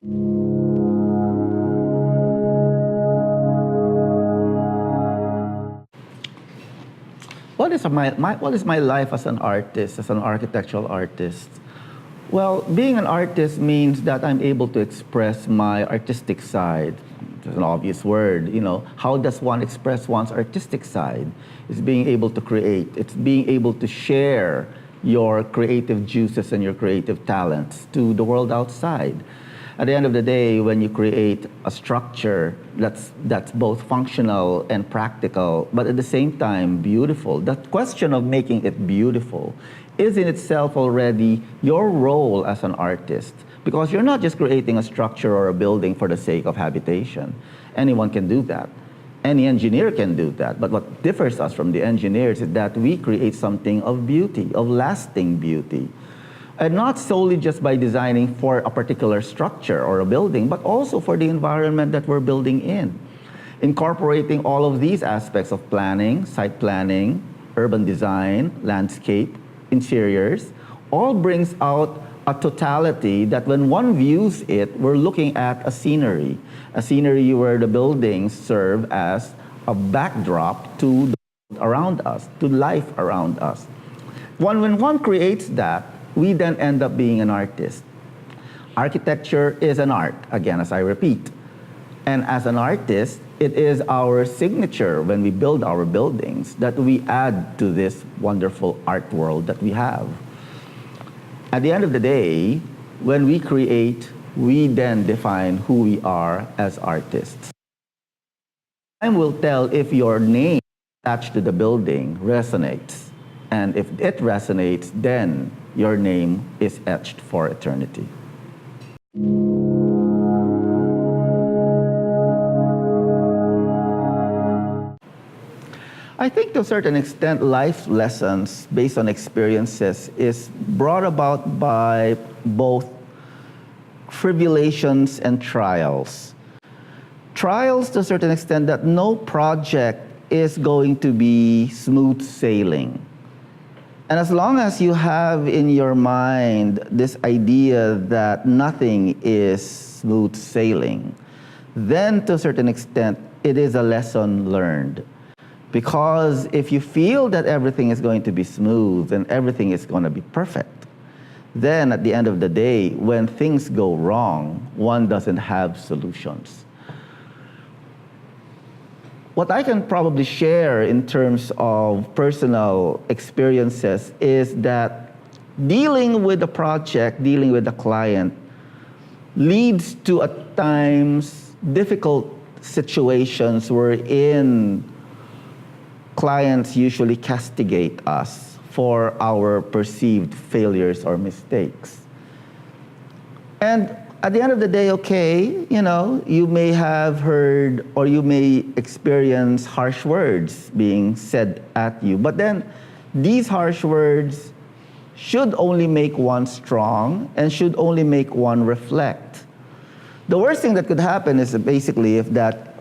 What is my life as an artist, as an architectural artist? Well, being an artist means that I'm able to express my artistic side. It's an obvious word, you know. How does one express one's artistic side? It's being able to create. It's being able to share your creative juices and your creative talents to the world outside. At the end of the day, when you create a structure that's both functional and practical, but at the same time beautiful, the question of making it beautiful is in itself already your role as an artist. Because you're not just creating a structure or a building for the sake of habitation. Anyone can do that. Any engineer can do that. But what differs us from the engineers is that we create something of beauty, of lasting beauty. And not solely just by designing for a particular structure or a building, but also for the environment that we're building in. Incorporating all of these aspects of planning, site planning, urban design, landscape, interiors, all brings out a totality that when one views it, we're looking at a scenery where the buildings serve as a backdrop to the world around us, to life around us. When one creates that, we then end up being an artist. Architecture is an art, again, as I repeat. And as an artist, it is our signature when we build our buildings that we add to this wonderful art world that we have. At the end of the day, when we create, we then define who we are as artists. Time will tell if your name attached to the building resonates. And if it resonates, then your name is etched for eternity. I think to a certain extent, life lessons based on experiences is brought about by both tribulations and trials. Trials to a certain extent that no project is going to be smooth sailing. And as long as you have in your mind this idea that nothing is smooth sailing, then to a certain extent, it is a lesson learned. Because if you feel that everything is going to be smooth and everything is going to be perfect, then at the end of the day, when things go wrong, one doesn't have solutions. What I can probably share in terms of personal experiences is that dealing with a project, dealing with a client, leads to at times difficult situations wherein clients usually castigate us for our perceived failures or mistakes. And at the end of the day, okay, you know, you may have heard or you may experience harsh words being said at you, but then these harsh words should only make one strong and should only make one reflect. The worst thing that could happen is basically if that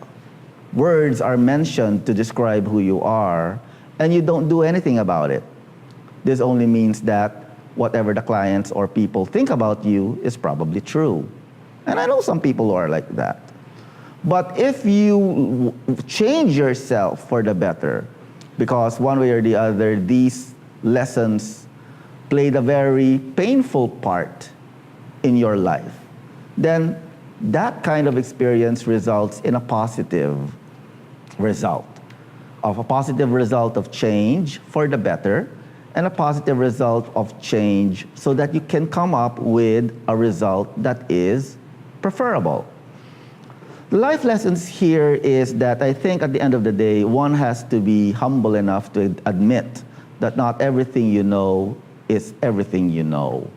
words are mentioned to describe who you are and you don't do anything about it. This only means that whatever the clients or people think about you is probably true. And I know some people who are like that. But if you change yourself for the better, because one way or the other, these lessons played a very painful part in your life, then that kind of experience results in a positive result. A positive result of change for the better, and a positive result of change so that you can come up with a result that is preferable. The life lessons here is that I think at the end of the day, one has to be humble enough to admit that not everything you know is everything you know.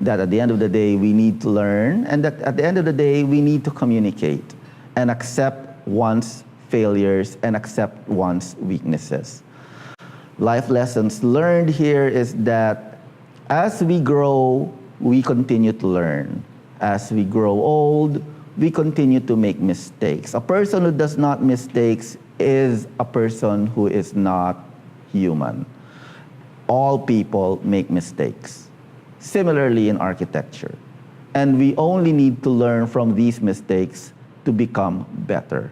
That at the end of the day, we need to learn, and that at the end of the day, we need to communicate and accept one's failures and accept one's weaknesses. Life lessons learned here is that as we grow, we continue to learn. As we grow old, we continue to make mistakes. A person who does not mistakes is a person who is not human. All people make mistakes. Similarly in architecture. And we only need to learn from these mistakes to become better.